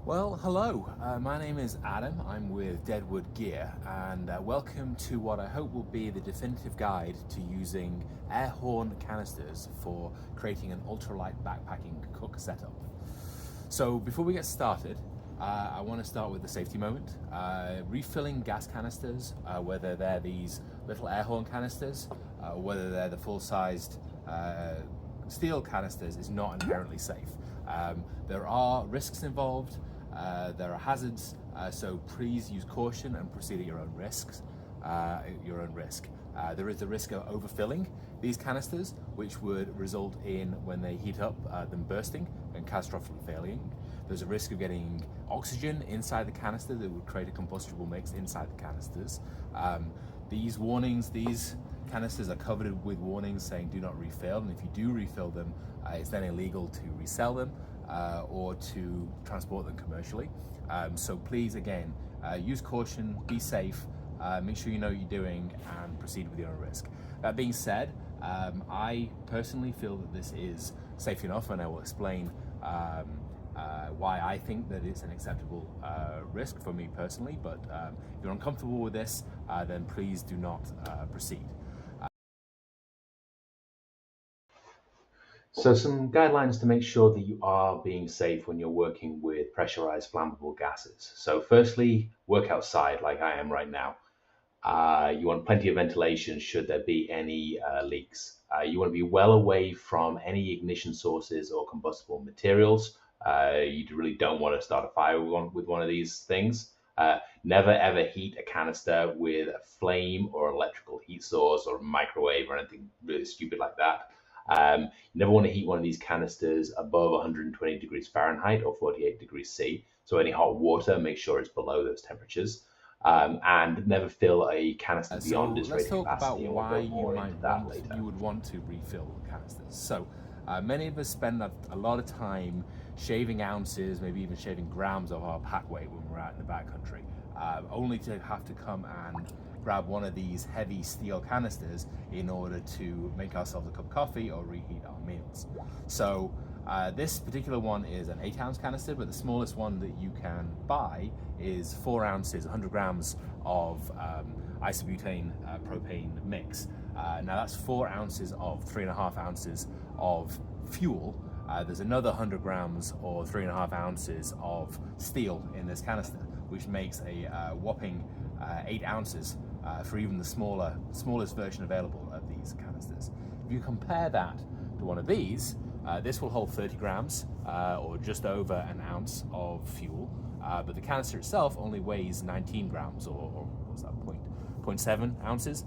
Well, hello. My name is Adam. I'm with Deadwood Gear, and welcome to what I hope will be the definitive guide to using Airhorn canisters for creating an ultralight backpacking cook setup. So before we get started, I want to start with the safety moment. Refilling gas canisters, whether they're these little Airhorn canisters, or whether they're the full-sized steel canisters, is not inherently safe. There are risks involved. There are hazards, so please use caution and proceed at your own risk. There is the risk of overfilling these canisters, which would result in, when they heat up, them bursting and catastrophically failing. There's a risk of getting oxygen inside the canister that would create a combustible mix inside the canisters. These canisters are covered with warnings saying do not refill, and if you do refill them, it's then illegal to resell them or to transport them commercially. So please, again, use caution, be safe, make sure you know what you're doing, and proceed with your own risk. That being said, I personally feel that this is safe enough, and I will explain why I think that it's an acceptable risk for me personally. But if you're uncomfortable with this, then please do not proceed. So some guidelines to make sure that you are being safe when you're working with pressurized flammable gases. So firstly, work outside like I am right now. You want plenty of ventilation should there be any leaks. You want to be well away from any ignition sources or combustible materials. You really don't want to start a fire with one of these things. Never ever heat a canister with a flame or electrical heat source or a microwave or anything really stupid like that. You never want to heat one of these canisters above 120 degrees Fahrenheit or 48 degrees C. So any hot water, make sure it's below those temperatures. And never fill a canister beyond its rated capacity. Let's talk about And we'll why go more into that later. you would want to refill canisters. So many of us spend a lot of time shaving ounces, maybe even shaving grams of our pack weight when we're out in the backcountry, only to have to come and grab one of these heavy steel canisters in order to make ourselves a cup of coffee or reheat our meals. So this particular one is an 8-ounce canister, but the smallest one that you can buy is 4 ounces, 100 grams of isobutane propane mix. Now that's 4 ounces of 3.5 ounces of fuel. There's another 100 grams or 3.5 ounces of steel in this canister, which makes a whopping 8 ounces for even the smallest version available of these canisters. If you compare that to one of these, this will hold 30 grams or just over an ounce of fuel, but the canister itself only weighs 19 grams or what's that, 0.7 ounces.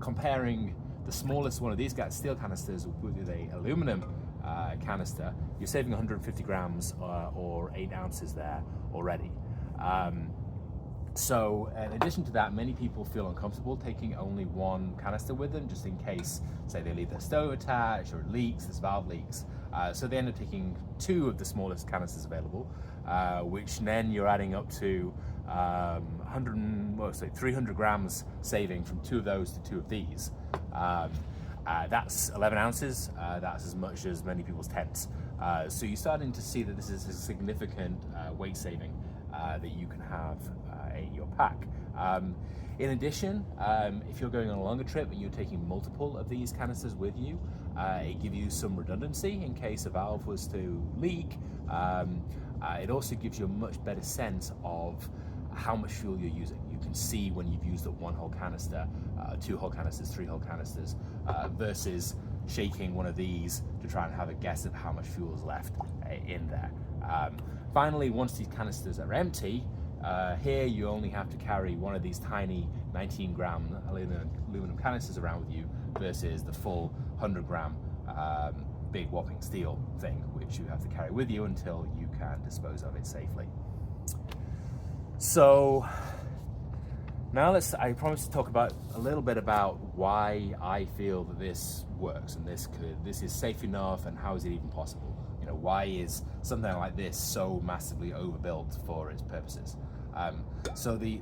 Comparing the smallest one of these steel canisters with a aluminum canister, you're saving 150 grams or 8 ounces there already. So in addition to that, many people feel uncomfortable taking only one canister with them, just in case, say, they leave their stove attached or it leaks, this valve leaks. So they end up taking 2 of the smallest canisters available, which then you're adding up to 300 grams saving from 2 of those to 2 of these. That's 11 ounces. That's as much as many people's tents. So you're starting to see that this is a significant weight saving that you can have in your pack. In addition, if you're going on a longer trip and you're taking multiple of these canisters with you, it gives you some redundancy in case a valve was to leak. It also gives you a much better sense of how much fuel you're using. You can see when you've used up 1 whole canister, 2 whole canisters, 3 whole canisters, versus shaking one of these to try and have a guess of how much fuel is left in there. Finally, once these canisters are empty, here you only have to carry one of these tiny 19-gram aluminum canisters around with you versus the full 100-gram big whopping steel thing, which you have to carry with you until you can dispose of it safely. So now I promised to talk about a little bit about why I feel that this works and this is safe enough, and how is it even possible? You know, why is something like this so massively overbuilt for its purposes? So the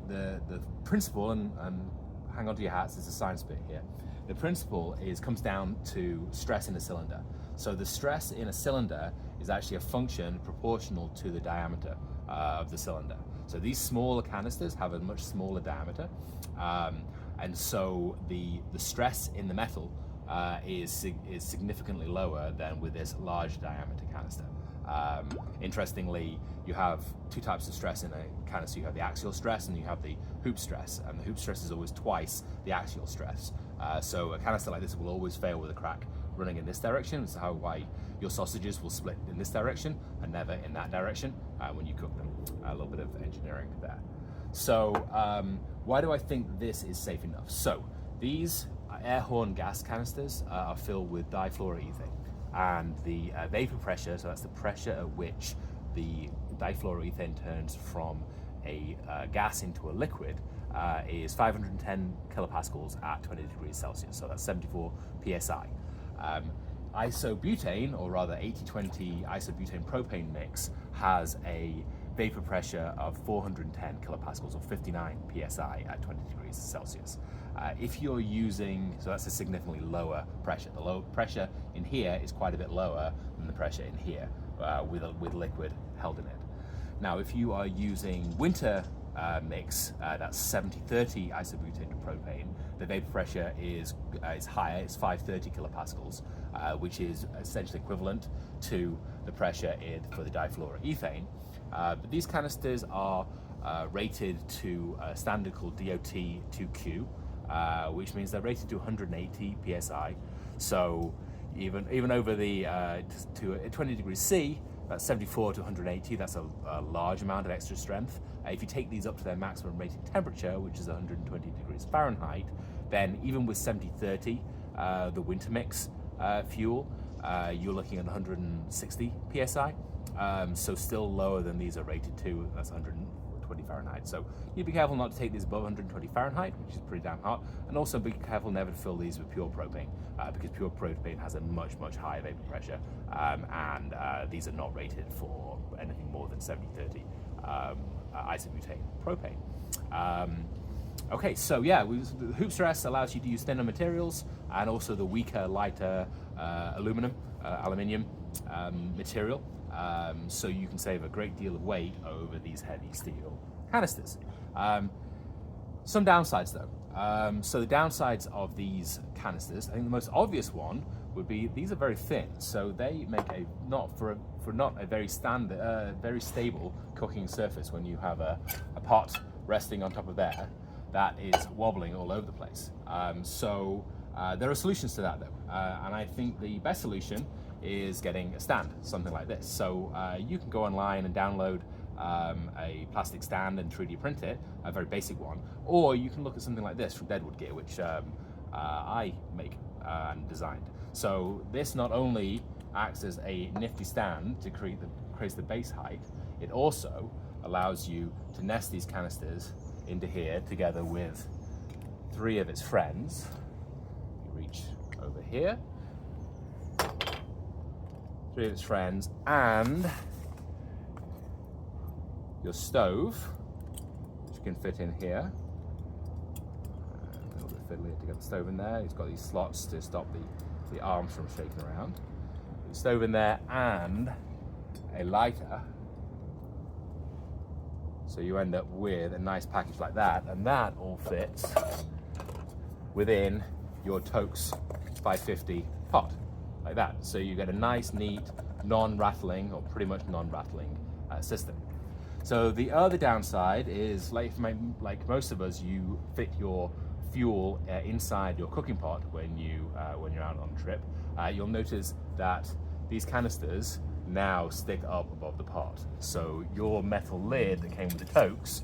principle, and hang on to your hats, there's a science bit here. The principle comes down to stress in a cylinder. So the stress in a cylinder is actually a function proportional to the diameter of the cylinder. So these smaller canisters have a much smaller diameter, and so the stress in the metal is significantly lower than with this large diameter canister. Interestingly, you have two types of stress in a canister. You have the axial stress and you have the hoop stress, and the hoop stress is always twice the axial stress. So a canister like this will always fail with a crack running in this direction. That's why your sausages will split in this direction and never in that direction when you cook them. A little bit of engineering there. So why do I think this is safe enough? So these Airhorn gas canisters are filled with difluoroethane, and the vapor pressure, so that's the pressure at which the difluoroethane turns from a gas into a liquid, is 510 kilopascals at 20 degrees Celsius, so that's 74 psi. Isobutane, or rather 80-20 isobutane propane mix, has a vapor pressure of 410 kilopascals or 59 psi at 20 degrees Celsius. If you're using, so that's a significantly lower pressure. The low pressure in here is quite a bit lower than the pressure in here with liquid held in it. Now, if you are using winter mix, that's 70-30 isobutane to propane, the vapor pressure is higher. It's 530 kilopascals, which is essentially equivalent to the pressure for the difluoroethane. But these canisters are rated to a standard called DOT2Q, which means they're rated to 180 psi. So even over the to 20 degrees C, that's 74 to 180. That's a large amount of extra strength. If you take these up to their maximum rated temperature, which is 120 degrees Fahrenheit, then even with 70-30, the winter mix fuel, you're looking at 160 psi. So still lower than these are rated to. That's 120 Fahrenheit. So you be careful not to take these above 120 Fahrenheit, which is pretty damn hot, and also be careful never to fill these with pure propane, because pure propane has a much higher vapor pressure, and these are not rated for anything more than 70-30 isobutane propane. Okay, so yeah, the hoop stress allows you to use thinner materials, and also the weaker, lighter aluminium material. So you can save a great deal of weight over these heavy steel canisters. Some downsides though. So the downsides of these canisters, I think the most obvious one would be these are very thin, so they make not a very stable cooking surface when you have a pot resting on top of there that is wobbling all over the place. There are solutions to that though, and I think the best solution is getting a stand, something like this. So you can go online and download a plastic stand and 3D print it, a very basic one, or you can look at something like this from Deadwood Gear, which I make and designed. So this not only acts as a nifty stand to create the base height, it also allows you to nest these canisters into here together with 3 of its friends. You reach over here, 3 of its friends, and your stove, which can fit in here. A little bit fiddly to get the stove in there. It's got these slots to stop the arms from shaking around. The stove in there and a lighter. So you end up with a nice package like that, and that all fits within your Tokes 550 pot, like that. So you get a nice, neat, non-rattling, or pretty much non-rattling system. So the other downside is, like most of us, you fit your fuel inside your cooking pot when you're out on a trip. You'll notice that these canisters now stick up above the pot. So your metal lid that came with the Tokes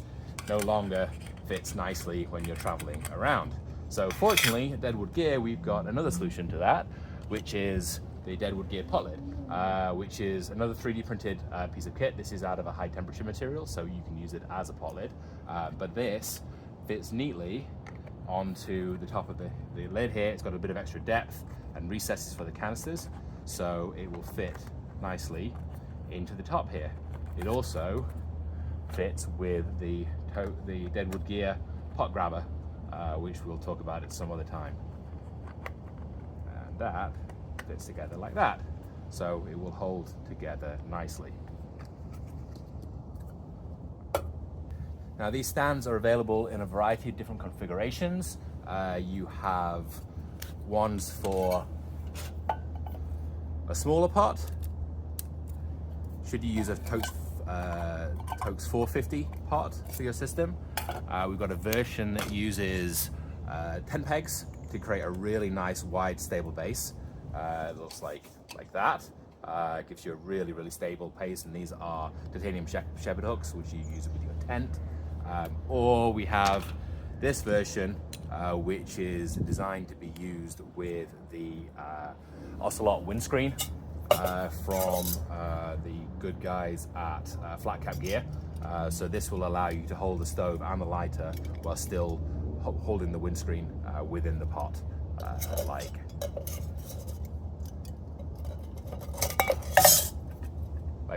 no longer fits nicely when you're traveling around. So fortunately, at Deadwood Gear, we've got another solution to that, which is the Deadwood Gear pot lid, which is another 3D printed piece of kit. This is out of a high temperature material, so you can use it as a pot lid. But this fits neatly onto the top of the lid here. It's got a bit of extra depth and recesses for the canisters, so it will fit nicely into the top here. It also fits with the Deadwood Gear pot grabber, which we'll talk about at some other time. And that fits together like that. so it will hold together nicely. Now these stands are available in a variety of different configurations. You have ones for a smaller pot. Should you use a Totes 450 pot for your system? We've got a version that uses 10 pegs to create a really nice wide stable base. It looks like that. It gives you a really stable base, and these are titanium shepherd hooks which you use with your tent. Or we have this version which is designed to be used with the Ocelot windscreen from the good guys at Flat Cap Gear. So this will allow you to hold the stove and the lighter while still holding the windscreen within the pot, like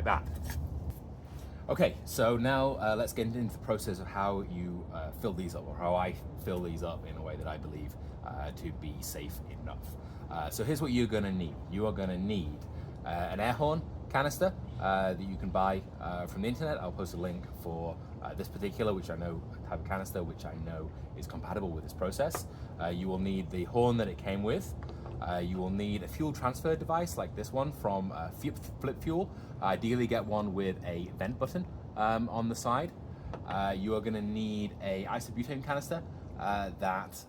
that. Okay, so now let's get into the process of how you fill these up, or how I fill these up in a way that I believe to be safe enough. So here's what you're going to need. You are going to need an Airhorn canister that you can buy from the internet. I'll post a link for this particular, which I know type of canister, which I know is compatible with this process. You will need the horn that it came with. You will need a fuel transfer device like this one from Flip Fuel. Ideally get one with a vent button on the side. You are going to need a isobutane canister that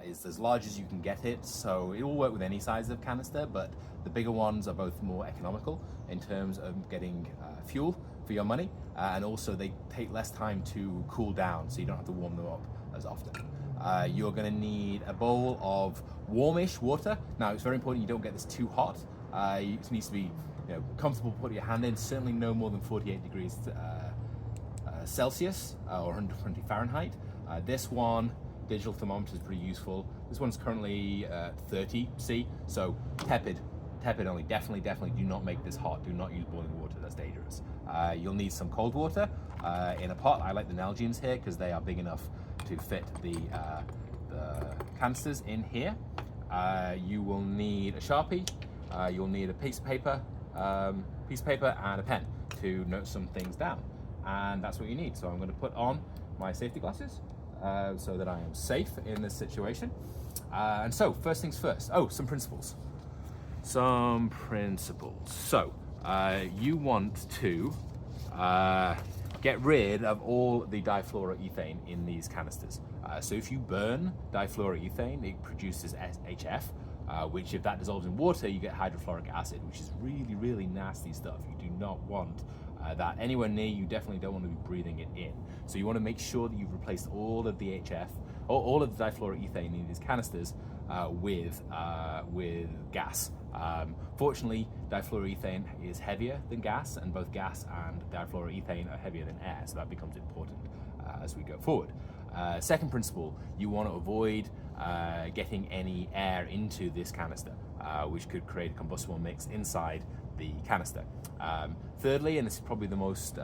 is as large as you can get it, so it will work with any size of canister, but the bigger ones are both more economical in terms of getting fuel for your money, and also they take less time to cool down, so you don't have to warm them up as often. You're going to need a bowl of warmish water. Now it's very important you don't get this too hot. It needs to be comfortable to put your hand in, certainly no more than 48 degrees Celsius or 120 Fahrenheit. This one, digital thermometer, is pretty useful. This one's currently 30 C, so tepid only. Definitely do not make this hot. Do not use boiling water, that's dangerous. You'll need some cold water in a pot. I like the Nalgene's here because they are big enough to fit the canisters in here. You will need a Sharpie. You'll need a piece of paper and a pen to note some things down, and that's what you need. So I'm going to put on my safety glasses so that I am safe in this situation. And so first things first. Some principles. So you want to get rid of all the difluoroethane in these canisters. So if you burn difluoroethane, it produces HF, which if that dissolves in water, you get hydrofluoric acid, which is really nasty stuff. You do not want that anywhere near you. Definitely don't want to be breathing it in. So you want to make sure that you've replaced all of the HF, or all of the difluoroethane in these canisters with gas. Fortunately, difluoroethane is heavier than gas, and both gas and difluoroethane are heavier than air, so that becomes important as we go forward. Second principle, you want to avoid getting any air into this canister, which could create a combustible mix inside the canister. Thirdly, and this is probably the most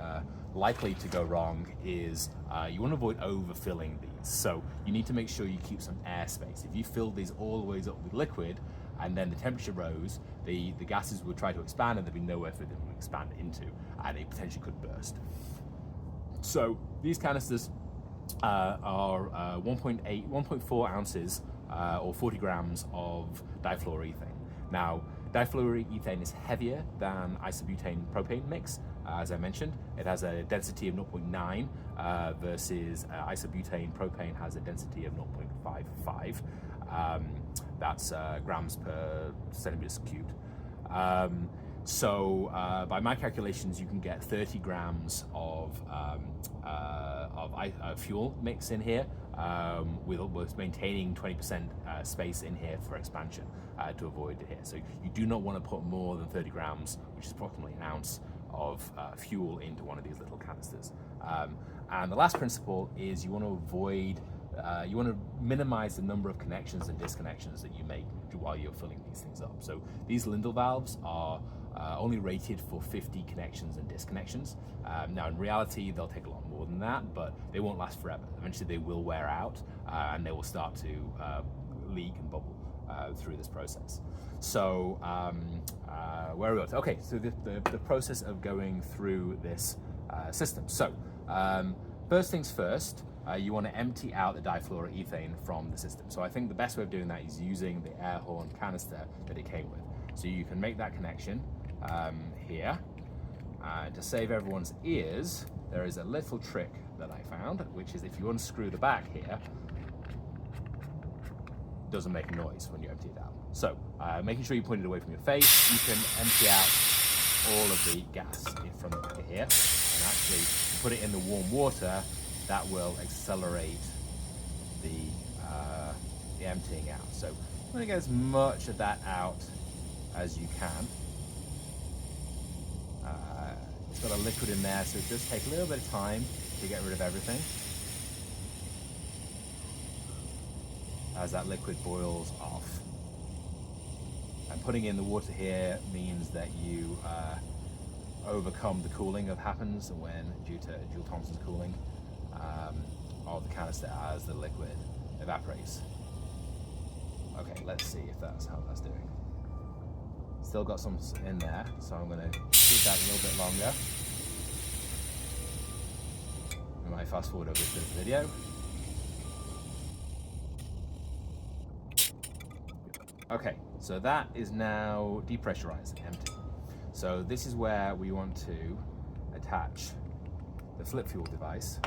likely to go wrong, is you want to avoid overfilling these. So you need to make sure you keep some air space. If you fill these all the way up with liquid and then the temperature rose, the gases would try to expand and there'd be nowhere for them to expand into, and it potentially could burst. So these canisters are 1.4 ounces or 40 grams of difluoroethane. Now, difluoroethane is heavier than isobutane propane mix. As I mentioned, it has a density of 0.9 versus isobutane propane has a density of 0.55. That's grams per centimeters cubed. So by my calculations, you can get 30 grams of fuel mix in here, with maintaining 20% space in here for expansion to avoid it here. So you do not want to put more than 30 grams, which is approximately an ounce of fuel into one of these little canisters. And the last principle is you want to avoid, you want to minimize the number of connections and disconnections that you make while you're filling these things up. So these Lindell valves are only rated for 50 connections and disconnections. Now in reality, they'll take a lot more than that, but they won't last forever. Eventually they will wear out and they will start to leak and bubble. through this process. So where are we at? Okay, so the process of going through this system. So first things first, you want to empty out the difluoroethane from the system. So I think the best way of doing that is using the Airhorn canister that it came with. So you can make that connection here. To save everyone's ears, there is a little trick that I found, which is if you unscrew the back here, it doesn't make a noise when you empty it out. So making sure you point it away from your face, you can empty out all of the gas from the back of here, and actually put it in the warm water. That will accelerate the emptying out. So I'm going to get as much of that out as you can. It's got a liquid in there, so it does take a little bit of time to get rid of everything. As that liquid boils off. And putting in the water here means that you overcome the cooling that happens due to Joule-Thomson's cooling of the canister as the liquid evaporates. Okay, let's see if that's how that's doing. Still got some in there, so I'm going to keep that a little bit longer. I might fast forward over to this video. Okay, so that is now depressurized and empty. So this is where we want to attach the flip fuel device.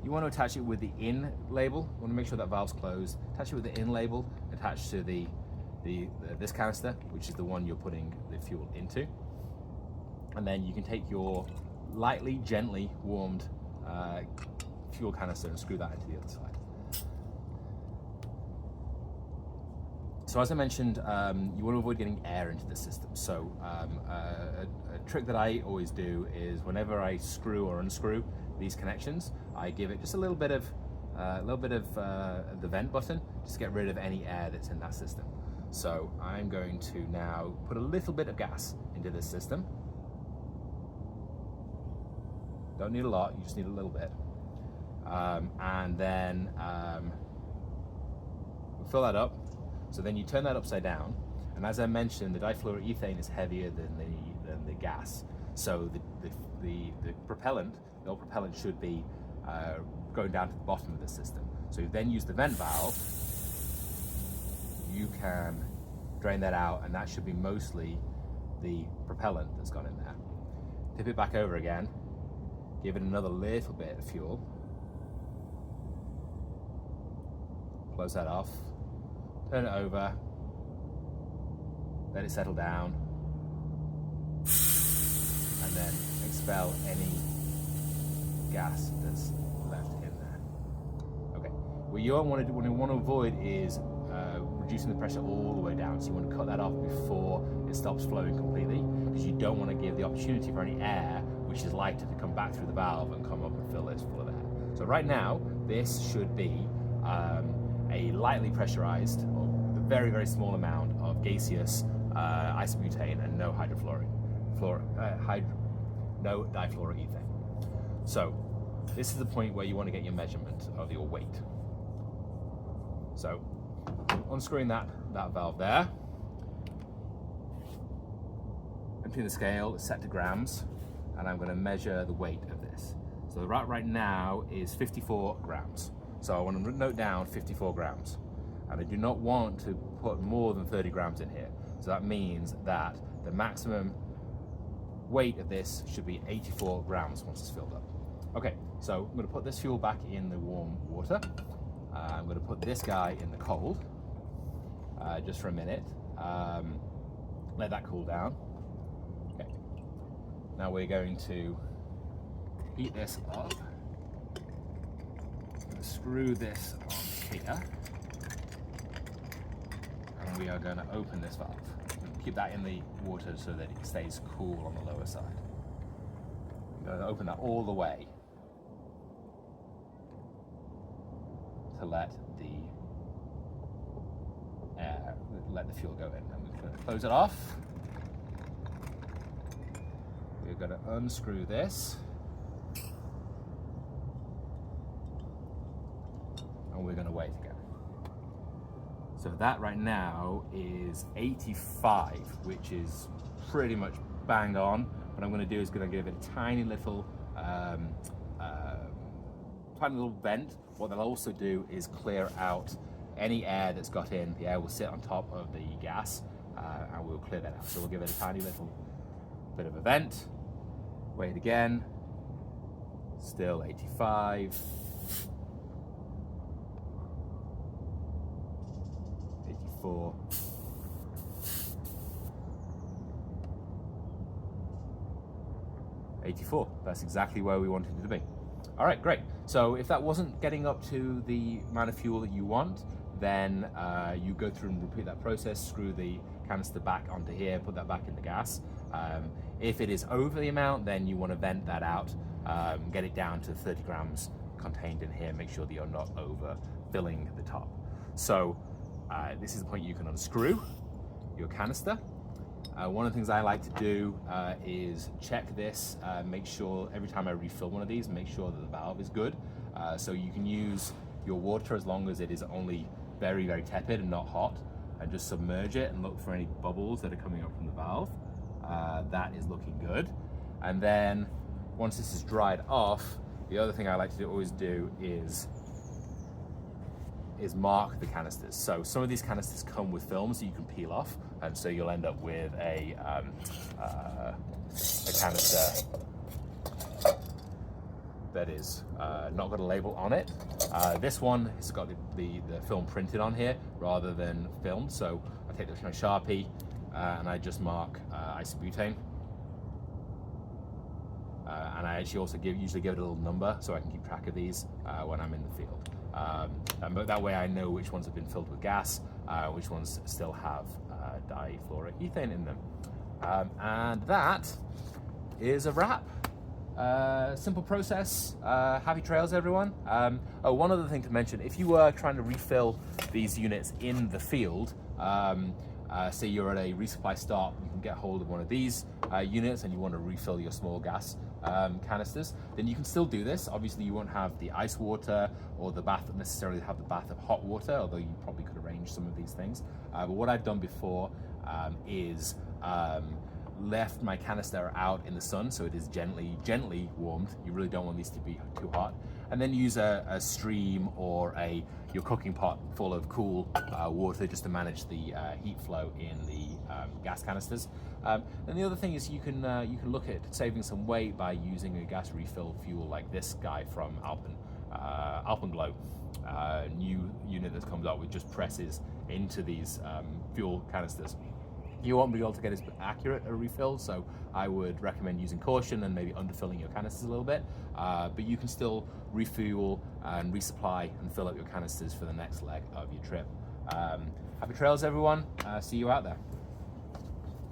You want to attach it with the in label. You want to make sure that valve's closed. Attach it with the in label attached to this canister, which is the one you're putting the fuel into. And then you can take your lightly, gently warmed fuel canister and screw that into the other side. So as I mentioned, you want to avoid getting air into the system. So a trick that I always do is whenever I screw or unscrew these connections, I give it just a little bit of the vent button, just to get rid of any air that's in that system. So I'm going to now put a little bit of gas into this system. Don't need a lot, you just need a little bit. And then fill that up. So then you turn that upside down, and as I mentioned, the difluoroethane is heavier than the gas. So the propellant, the old propellant, should be going down to the bottom of the system. So you then use the vent valve. You can drain that out, and that should be mostly the propellant that's gone in there. Tip it back over again. Give it another little bit of fuel. Close that off. Turn it over, let it settle down, and then expel any gas that's left in there. Okay, what you want to avoid is reducing the pressure all the way down. So you want to cut that off before it stops flowing completely, because you don't want to give the opportunity for any air, which is likely to come back through the valve and come up and fill this full of air. So right now, this should be a lightly pressurized, or a very, very small amount of gaseous isobutane and no no difluoroethane. So this is the point where you want to get your measurement of your weight. So unscrewing that valve there, emptying the scale, it's set to grams, and I'm going to measure the weight of this. So the right now is 54 grams. So I want to note down 54 grams. And I do not want to put more than 30 grams in here. So that means that the maximum weight of this should be 84 grams once it's filled up. Okay, so I'm going to put this fuel back in the warm water. I'm going to put this guy in the cold, just for a minute. Let that cool down. Okay. Now we're going to heat this up. Screw this on here, and we are going to open this valve. Keep that in the water so that it stays cool on the lower side. I'm going to open that all the way to let the fuel go in. And we're going to close it off. We're going to unscrew this. And we're going to wait again. So that right now is 85, which is pretty much bang on. What I'm going to do is going to give it a tiny little vent. What they'll also do is clear out any air that's got in. The air will sit on top of the gas, and we'll clear that out. So we'll give it a tiny little bit of a vent. Wait again. Still 85. 84. 84. That's exactly where we wanted it to be. All right, great. So if that wasn't getting up to the amount of fuel that you want, then you go through and repeat that process, screw the canister back onto here, put that back in the gas. If it is over the amount, then you want to vent that out, get it down to 30 grams contained in here, make sure that you're not over filling the top. So this is the point you can unscrew your canister. One of the things I like to do is check this, make sure every time I refill one of these, make sure that the valve is good. So you can use your water as long as it is only very, very tepid and not hot, and just submerge it and look for any bubbles that are coming up from the valve. That is looking good. And then once this is dried off, the other thing I like to always do is mark the canisters. So some of these canisters come with films that you can peel off, and so you'll end up with a canister that is not got a label on it. This one has got the film printed on here rather than filmed, so I take my Sharpie and I just mark isobutane. And I actually also usually give it a little number so I can keep track of these when I'm in the field. But that way I know which ones have been filled with gas, which ones still have difluoroethane in them. And that is a wrap. Simple process. Happy trails, everyone. Oh, one other thing to mention, if you were trying to refill these units in the field, say you're at a resupply stop, you can get hold of one of these units and you want to refill your small gas canisters, then you can still do this. Obviously you won't have the ice water or the bath necessarily have the bath of hot water, although you probably could arrange some of these things. But what I've done before is left my canister out in the sun, so it is gently warmed. You really don't want these to be too hot. And then use a stream or your cooking pot full of cool water just to manage the heat flow in the gas canisters. And the other thing is you can look at saving some weight by using a gas refill fuel like this guy from Alpenglow. New unit that comes out with just presses into these fuel canisters. You won't be able to get as accurate a refill, so I would recommend using caution and maybe underfilling your canisters a little bit, but you can still refuel and resupply and fill up your canisters for the next leg of your trip. Happy trails, everyone. See you out there.